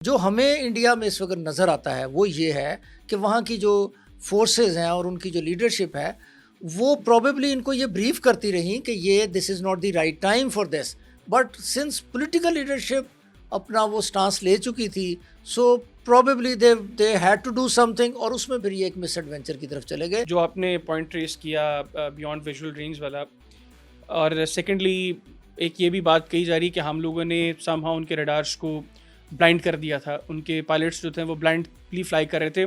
جو ہمیں انڈیا میں اس وقت نظر آتا ہے وہ یہ ہے کہ وہاں کی جو فورسز ہیں اور ان کی جو لیڈرشپ ہے وہ پروبیبلی ان کو یہ بریف کرتی رہیں کہ یہ this is not the right time for this, but since political leadership اپنا وہ سٹانس لے چکی تھی، so probably they had to do سم تھنگ، اور اس میں پھر یہ ایک مس ایڈونچر کی طرف چلے گئے. جو آپ نے پوائنٹ ریس کیا بیونڈ ویژول رینج والا، اور سیکنڈلی ایک یہ بھی بات کہی جا رہی کہ ہم لوگوں نے سم ہاؤ ان کے ریڈارس کو بلائنڈ کر دیا تھا، ان کے پائلٹس جو تھے وہ بلائنڈلی فلائی کر رہے تھے،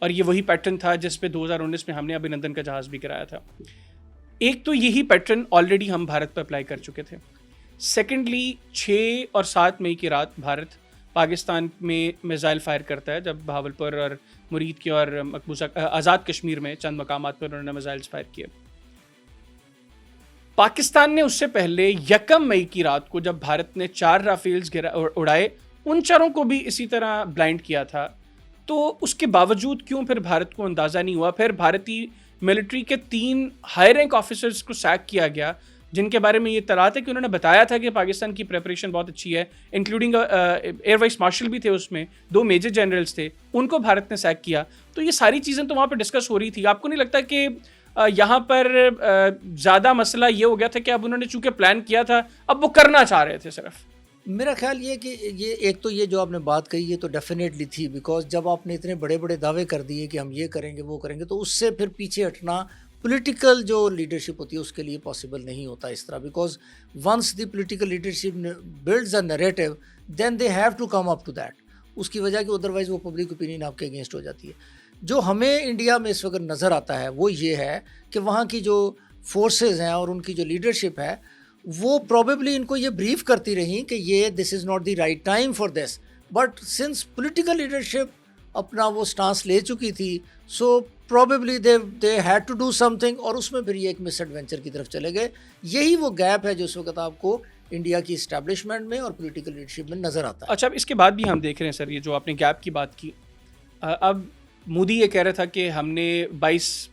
اور یہ وہی پیٹرن تھا جس پہ 2019 میں ہم نے ابھینندن کا جہاز بھی کرایا تھا. ایک تو یہی پیٹرن آلریڈی ہم بھارت پہ اپلائی کر چکے تھے. سیکنڈلی 6 اور 7 مئی کی رات بھارت پاکستان میں میزائل فائر کرتا ہے، جب بہاولپور اور مرید کی اور مقبوضہ آزاد کشمیر میں چند مقامات پر انہوں نے میزائلز فائر کیے. پاکستان نے اس سے پہلے 1 مئی کی رات کو جب بھارت نے 4 رافیلز اڑائے، ان چاروں کو بھی اسی طرح بلائنڈ کیا تھا. تو اس کے باوجود کیوں پھر بھارت کو اندازہ نہیں ہوا؟ پھر بھارتی ملٹری کے 3 ہائی رینک آفیسرز کو سیک کیا گیا، جن کے بارے میں یہ اطلاعات ہے کہ انہوں نے بتایا تھا کہ پاکستان کی پریپریشن بہت اچھی ہے، انکلوڈنگ ایئر وائس مارشل بھی تھے، اس میں 2 میجر جنرلز تھے، ان کو بھارت نے سیک کیا. تو یہ ساری چیزیں تو وہاں پہ ڈسکس ہو رہی تھی. آپ کو نہیں لگتا کہ یہاں پر زیادہ مسئلہ یہ ہو گیا تھا کہ اب انہوں نے چونکہ پلان کیا تھا، اب وہ کرنا چاہ رہے تھے صرف؟ میرا خیال یہ کہ یہ ایک تو یہ جو آپ نے بات کہی یہ تو ڈیفینیٹلی تھی، بیکاز جب آپ نے اتنے بڑے بڑے دعوے کر دیے کہ ہم یہ کریں گے وہ کریں گے، تو اس سے پھر پیچھے ہٹنا پولیٹیکل جو لیڈرشپ ہوتی ہے اس کے لیے پاسبل نہیں ہوتا اس طرح، because once the political leadership builds a narrative then they have to come up to that. اس کی وجہ کہ ادروائز وہ پبلک اوپینین آپ کے اگینسٹ ہو جاتی ہے. جو ہمیں انڈیا میں اس وقت نظر آتا ہے وہ یہ ہے کہ وہاں کی جو فورسز ہیں اور ان کی جو لیڈرشپ ہے وہ پروبیبلی ان کو یہ بریف کرتی رہیں کہ یہ this is not the right time for this, but since political leadership اپنا وہ سٹانس لے چکی تھی، so probably they had to do سم تھنگ، اور اس میں پھر یہ ایک مس ایڈونچر کی طرف چلے گئے. یہی وہ گیپ ہے جو اس وقت آپ کو انڈیا کی اسٹیبلشمنٹ میں اور پولیٹیکل لیڈرشپ میں نظر آتا ہے. اچھا، اب اس کے بعد بھی ہم دیکھ رہے ہیں سر، یہ جو آپ نے گیپ کی بات کی، اب مودی یہ کہہ رہا تھا کہ ہم نے 22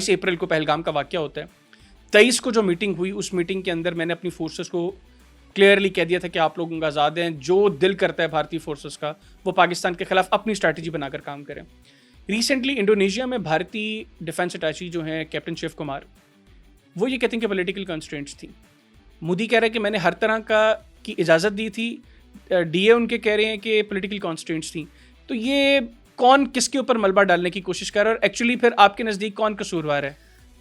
اپریل کو پہلگام کا واقعہ ہوتا ہے، 23 کو جو میٹنگ ہوئی اس میٹنگ کے اندر میں نے اپنی فورسز کو کلیئرلی کہہ دیا تھا کہ آپ لوگوں کا آزاد ہیں، جو دل کرتا ہے بھارتی فورسز کا وہ پاکستان کے خلاف اپنی اسٹریٹجی بنا کر کام کریں. ریسنٹلی انڈونیشیا میں بھارتی ڈیفنس اٹیچی جو ہیں کیپٹن شیو کمار، وہ یہ کہتے ہیں کہ پولیٹیکل کنسٹرینٹس تھیں. مودی کہہ رہے ہیں کہ میں نے ہر طرح کی اجازت دی تھی، ڈی اے ان کے کہہ رہے ہیں کہ پولیٹیکل کنسٹرینٹس تھیں. تو یہ کون کس کے اوپر ملبہ ڈالنے کی کوشش کر رہا ہے، اور ایکچولی پھر آپ کے نزدیک کون قصوروار ہے؟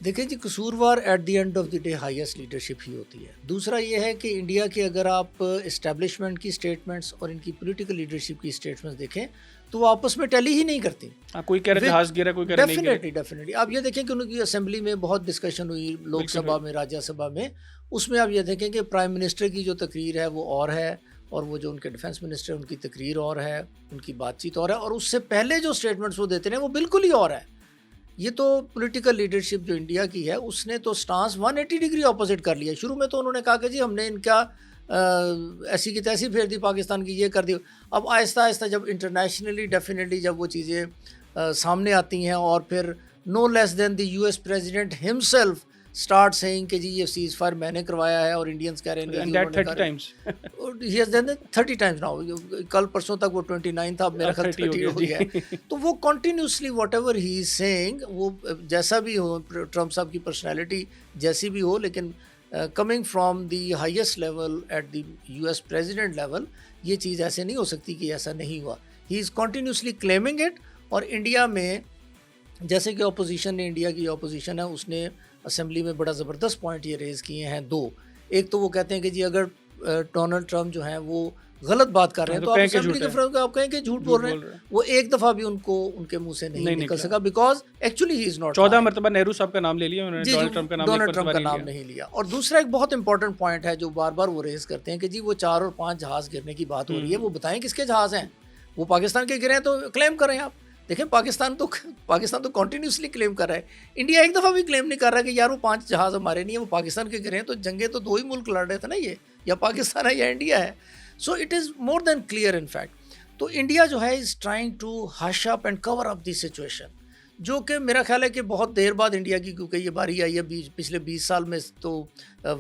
دیکھیں جی، قصوروار at the end of the day highest leadership ہی ہوتی ہے. دوسرا یہ ہے کہ انڈیا کی اگر آپ اسٹیبلشمنٹ کی اسٹیٹمنٹس اور ان کی پولیٹیکل لیڈرشپ کی اسٹیٹمنٹس دیکھیں تو وہ آپس میں ٹیلی ہی نہیں کرتی. کوئی کہہ رہا جہاز گرا، کوئی کہہ رہا نہیں گرا. ڈیفینیٹلی آپ یہ دیکھیں کہ ان کی اسمبلی میں بہت ڈسکشن ہوئی، لوک سبھا میں، راجیہ سبھا میں. اس میں آپ یہ دیکھیں کہ پرائم منسٹر کی جو تقریر ہے وہ اور ہے، اور وہ جو ان کے ڈیفنس منسٹر ان کی تقریر اور ہے، ان کی بات چیت اور ہے، اور اس سے پہلے جو اسٹیٹمنٹس وہ دیتے ہیں وہ بالکل ہی اور ہے. یہ تو پولیٹیکل لیڈرشپ جو انڈیا کی ہے اس نے تو سٹانس 180 ڈگری اپوزٹ کر لیا. شروع میں تو انہوں نے کہا کہ جی ہم نے ان کا ایسی کی تیسی پھیر دی پاکستان کی، یہ کر دی. اب آہستہ آہستہ جب انٹرنیشنلی ڈیفینیٹلی جب وہ چیزیں سامنے آتی ہیں، اور پھر no less than the US president himself start saying کہ جی یہ سیز فائر میں نے کروایا ہے، اور انڈینس کہہ رہے ہیں 30 ٹائمز ناؤ. کل پرسوں تک وہ 29 تھا، اب میرا خیال 30 ہو گیا ہے. تو وہ continuously whatever he is saying, وہ جیسا بھی ہو، ٹرمپ صاحب کی پرسنالٹی جیسی بھی ہو، لیکن coming from the highest level at the US president level, یہ چیز ایسے نہیں ہو سکتی کہ ایسا نہیں ہوا. ہی از کنٹینیوسلی کلیمنگ اٹ. اور انڈیا میں جیسے کہ اپوزیشن نے، انڈیا کی اپوزیشن ہے، اس نے اسمبلی میں بڑا زبردست پوائنٹ یہ ریز کیے ہیں 2. ایک تو وہ کہتے ہیں کہ جی اگر ڈونلڈ ٹرمپ جو ہیں وہ غلط بات کر رہے ہیں تو آپ اسمبلی کے فرنٹ آپ کہیں کہ جھوٹ بول رہے ہیں. وہ ایک دفعہ بھی ان کو ان کے منہ سے نہیں نکل سکا، because actually he is not. 14 مرتبہ نہرو صاحب کا نام لے لیا انہوں نے، ڈونلڈ ٹرمپ کا نام نہیں لیا. اور دوسرا ایک بہت امپورٹنٹ پوائنٹ ہے جو بار بار وہ ریز کرتے ہیں کہ جی وہ 4 اور 5 جہاز گرنے کی بات ہو رہی ہے، وہ بتائیں کس کے جہاز ہیں. وہ پاکستان کے گرے ہیں تو کلیم کریں آپ. دیکھیں پاکستان تو کنٹینیوسلی کلیم کر رہا ہے. انڈیا ایک دفعہ بھی کلیم نہیں کر رہا کہ یار وہ 5 جہاز ہمارے نہیں ہیں، وہ پاکستان کے گرے ہیں. تو جنگیں تو 2 ہی ملک لڑ رہے تھے نا، یہ یا پاکستان ہے یا انڈیا ہے. So it is more than clear in fact. تو انڈیا جو ہے از ٹرائنگ ٹو ہش up and cover up the situation, جو کہ میرا خیال ہے کہ بہت دیر بعد انڈیا کی، کیونکہ یہ باری آئی ہے پچھلے 20 سال میں تو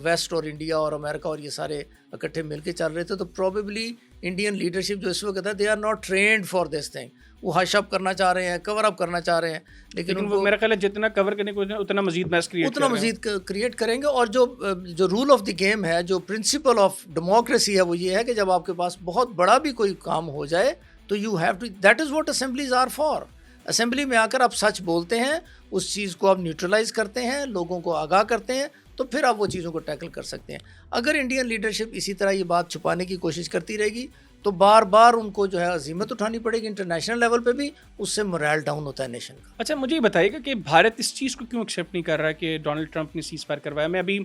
ویسٹ اور انڈیا اور امریکہ اور یہ سارے اکٹھے مل کے چل رہے تھے. تو پروبیبلی انڈین لیڈرشپ جو اس وقت ہے they are not trained for this thing. وہ ہش اپ کرنا چاہ رہے ہیں, کور اپ کرنا چاہ رہے ہیں, لیکن وہ میرا خیال ہے جتنا کور کرنے کو اتنا مزید میس کریٹ کریں گے. اور جو رول آف دی گیم ہے, جو پرنسپل آف ڈیموکریسی ہے, وہ یہ ہے کہ جب آپ کے پاس بہت بڑا بھی کوئی کام ہو جائے تو you have to, that is what assemblies are for. Assembly میں آ کر آپ سچ بولتے ہیں, اس چیز کو آپ نیوٹرلائز کرتے ہیں, لوگوں کو آگاہ کرتے ہیں, تو پھر آپ وہ چیزوں کو ٹیکل کر سکتے ہیں. اگر انڈین لیڈرشپ اسی طرح یہ بات چھپانے کی کوشش کرتی رہے گی تو بار بار ان کو جو ہے عزیمت اٹھانی پڑے گی انٹرنیشنل لیول پہ بھی, اس سے مورائل ڈاؤن ہوتا ہے نیشن کا. اچھا مجھے یہ بتائیے گا کہ بھارت اس چیز کو کیوں ایکسیپٹ نہیں کر رہا کہ ڈونلڈ ٹرمپ نے سیز فائر کروایا. میں ابھی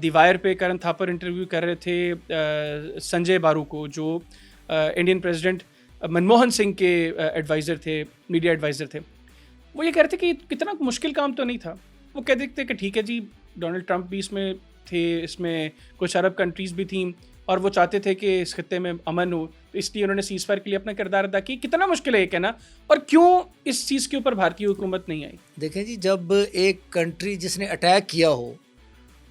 دی وائر پہ کرن تھاپر انٹرویو کر رہے تھے سنجے بارو کو, جو انڈین پریزیڈنٹ منموہن سنگھ کے ایڈوائزر تھے, میڈیا ایڈوائزر تھے. وہ یہ کہہ رہے تھے کہ کتنا مشکل کام تو نہیں تھا. وہ کہتے تھے کہ ٹھیک ہے جی ڈونلڈ ٹرمپ بھی اس میں تھے, اس میں کچھ عرب کنٹریز بھی تھیں اور وہ چاہتے تھے کہ اس خطے میں امن ہو, تو اس لیے انہوں نے سیز فائر کے لیے اپنا کردار ادا کیا. کتنا مشکل ہے یہ کہنا, اور کیوں اس چیز کے اوپر بھارتی حکومت نہیں آئی؟ دیکھیں جی, جب ایک کنٹری جس نے اٹیک کیا ہو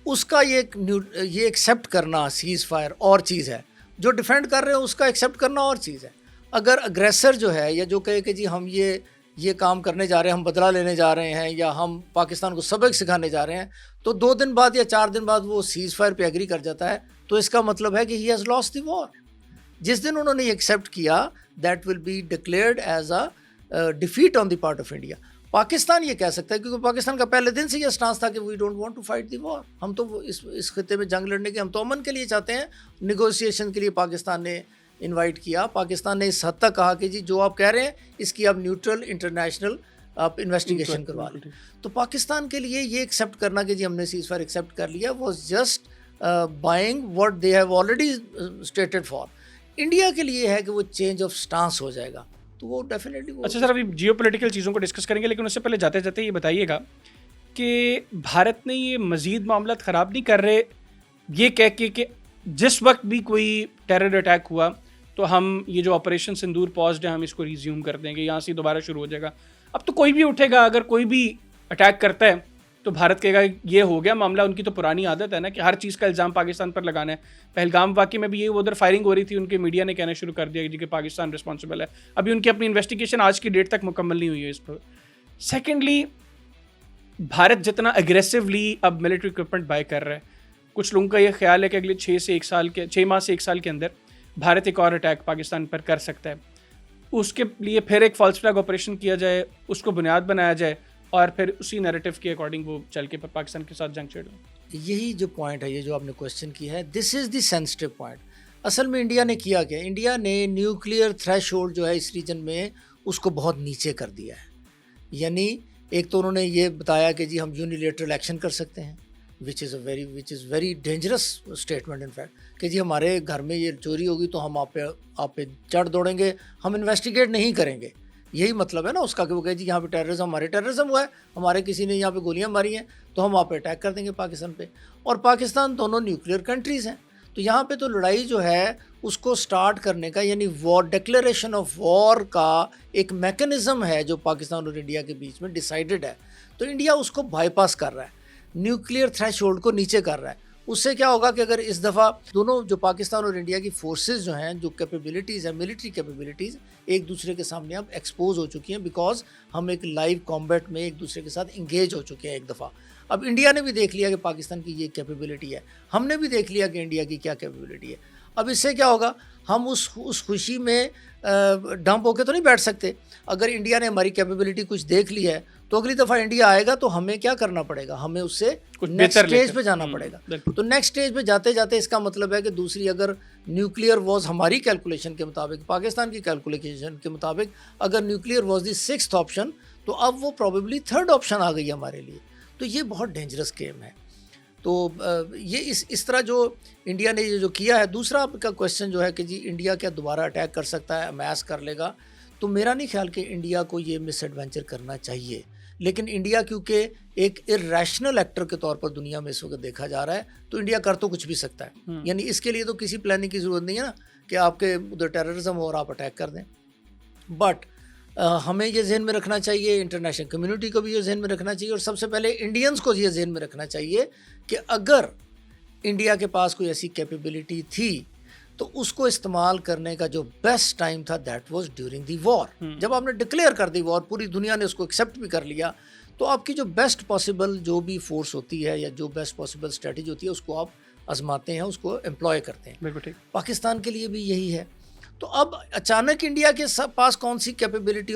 اس کا یہ ایکسیپٹ کرنا سیز فائر اور چیز ہے, جو ڈیفینڈ کر رہے ہیں اس کا ایکسیپٹ کرنا اور چیز ہے. اگر اگریسر جو ہے یا جو کہے کہ جی ہم یہ کام کرنے جا رہے ہیں, ہم بدلہ لینے جا رہے ہیں, یا ہم پاکستان کو سبق سکھانے جا رہے ہیں, تو 2 دن بعد یا 4 دن بعد وہ سیز فائر پہ ایگری کر جاتا ہے, تو اس کا مطلب ہے کہ ہی ہیز لاسٹ دی وار. جس دن انہوں نے یہ ایکسیپٹ کیا, that will be declared as a defeat on the part of India. Pakistan یہ کہہ سکتا ہے کیونکہ پاکستان کا پہلے دن سے یہ اسٹانس تھا کہ we don't want to fight the war. ہم تو اس خطے میں جنگ لڑنے کے, ہم تو امن کے لیے چاہتے ہیں. نیگوسیشن کے لیے پاکستان نے انوائٹ کیا. پاکستان نے اس حد تک کہا کہ جی جو آپ کہہ رہے ہیں اس کی آپ نیوٹرل انٹرنیشنل آپ انویسٹیگیشن کروا لیں. تو پاکستان کے لیے یہ ایکسیپٹ کرنا کہ جی ہم نے سیز فائر ایکسیپٹ کر لیا was just buying what they have already stated for. India کے لیے ہے کہ وہ چینج آف اسٹانس ہو جائے گا, تو وہ ڈیفینیٹلی. اچھا سر, ابھی جیو پولیٹیکل چیزوں کو ڈسکس کریں گے, لیکن اس سے پہلے جاتے جاتے یہ بتائیے گا کہ بھارت نے یہ مزید معاملات خراب نہیں کر رہے یہ کہہ کے کہ جس وقت بھی کوئی ٹیرر اٹیک ہوا تو ہم یہ جو آپریشن سندور پازڈ ہے ہم اس کو ریزیوم کر دیں گے, یہاں سے دوبارہ شروع ہو جائے گا. اب تو کوئی بھی اٹھے گا, اگر کوئی بھی اٹیک کرتا ہے تو بھارت کہے گا یہ ہو گیا معاملہ. ان کی تو پرانی عادت ہے نا کہ ہر چیز کا الزام پاکستان پر لگانا ہے. پہلگام واقعے میں بھی یہ ادھر فائرنگ ہو رہی تھی, ان کے میڈیا نے کہنا شروع کر دیا کہ پاکستان رسپانسبل ہے. ابھی ان کی اپنی انویسٹیگیشن آج کی ڈیٹ تک مکمل نہیں ہوئی ہے اس پر. سیکنڈلی, بھارت جتنا اگریسولی اب ملٹری اکوپمنٹ بائی کر رہا ہے, کچھ لوگوں کا یہ خیال ہے کہ اگلے 6 ماہ سے 1 سال کے اندر بھارت ایک اور اٹیک پاکستان پر کر سکتا ہے. اس کے لیے پھر ایک فالس فلیگ آپریشن کیا جائے, اس کو بنیاد بنایا جائے, اور پھر اسی نیریٹو کے اکارڈنگ وہ چل کے پاکستان کے ساتھ جنگ چھیڑ لیں. یہی جو پوائنٹ ہے, یہ جو آپ نے کوشچن کی ہے, دس از دی سینسٹیو پوائنٹ. اصل میں انڈیا نے کیا کیا, انڈیا نے نیوکلیئر تھریش ہولڈ جو ہے اس ریجن میں اس کو بہت نیچے کر دیا ہے. یعنی ایک تو انہوں نے یہ بتایا کہ جی ہم یونیلیٹرل ایکشن کر سکتے ہیں, which is very dangerous statement in fact, کہ جی ہمارے گھر میں یہ چوری ہوگی تو ہم آپ پہ چڑھ دوڑیں گے, ہم انویسٹیگیٹ نہیں کریں گے. یہی مطلب ہے نا اس کا کہ وہ کہے جی یہاں پہ ٹیررزم, ہمارے ٹیررزم ہوا ہے, ہمارے کسی نے یہاں پہ گولیاں ماری ہیں تو ہم آپ پہ اٹیک کر دیں گے پاکستان پہ. اور پاکستان دونوں نیوکلیئر کنٹریز ہیں, تو یہاں پہ تو لڑائی جو ہے اس کو سٹارٹ کرنے کا, یعنی وار ڈکلیریشن آف وار کا ایک میکنزم ہے جو پاکستان اور انڈیا کے بیچ میں ڈیسائیڈڈ ہے. تو انڈیا اس کو بائی پاس کر رہا ہے, نیوکلیئر تھریش ہولڈ کو نیچے کر رہا ہے. اس سے کیا ہوگا کہ اگر اس دفعہ دونوں جو پاکستان اور انڈیا کی فورسز جو ہیں, جو کیپیبلٹیز ہیں, ملٹری کیپیبلٹیز ایک دوسرے کے سامنے اب ایکسپوز ہو چکی ہیں, بیکاز ہم ایک لائیو کامبیٹ میں ایک دوسرے کے ساتھ انگیج ہو چکے ہیں ایک دفعہ. اب انڈیا نے بھی دیکھ لیا کہ پاکستان کی یہ کیپیبلٹی ہے, ہم نے بھی دیکھ لیا کہ انڈیا کی کیا کیپیبلٹی ہے. اب اس سے کیا ہوگا, ہم اس خوشی میں ڈمپ ہو کے تو نہیں بیٹھ سکتے. اگر انڈیا نے ہماری کیپیبلٹی کچھ دیکھ لی ہے تو اگلی دفعہ انڈیا آئے گا تو ہمیں کیا کرنا پڑے گا, ہمیں اس سے نیکسٹ اسٹیج پہ جانا پڑے گا. تو نیکسٹ اسٹیج پہ جاتے جاتے اس کا مطلب ہے کہ دوسری اگر نیوکلیئر واز ہماری کیلکولیشن کے مطابق, پاکستان کی کیلکولیشن کے مطابق اگر nuclear was the 6th option, تو اب وہ پروبیبلی 3rd آپشن آ گئی ہمارے لیے. تو یہ بہت ڈینجرس گیم ہے. تو یہ اس طرح جو انڈیا نے یہ جو کیا ہے. دوسرا آپ کا کویشچن جو ہے کہ جی انڈیا کیا دوبارہ اٹیک کر سکتا ہے, امیس کر لے گا, تو میرا نہیں خیال کہ انڈیا کو یہ مس ایڈوینچر کرنا چاہیے. لیکن انڈیا کیونکہ ایک ارریشنل ایکٹر کے طور پر دنیا میں اس وقت دیکھا جا رہا ہے, تو انڈیا کر تو کچھ بھی سکتا ہے. یعنی اس کے لیے تو کسی پلاننگ کی ضرورت نہیں ہے نا کہ آپ کے ادھر ٹیررزم ہو اور آپ اٹیک کر دیں. بٹ ہمیں یہ ذہن میں رکھنا چاہیے, انٹرنیشنل کمیونٹی کو بھی یہ ذہن میں رکھنا چاہیے, اور سب سے پہلے انڈینز کو یہ ذہن میں رکھنا چاہیے کہ اگر انڈیا کے پاس کوئی ایسی کیپیبلٹی تھی تو اس کو استعمال کرنے کا جو بیسٹ ٹائم تھا دیٹ واز ڈیورنگ دی وار. جب آپ نے ڈکلیئر کر دی وار, پوری دنیا نے اس کو ایکسیپٹ بھی کر لیا, تو آپ کی جو بیسٹ پاسبل جو بھی فورس ہوتی ہے یا جو بیسٹ پاسبل اسٹریٹجی ہوتی ہے اس کو آپ آزماتے ہیں, اس کو امپلوائے کرتے ہیں. بالکل ٹھیک. پاکستان کے لیے بھی یہی ہے. تو اب اچانک انڈیا کے پاس کون سی کیپیبلٹی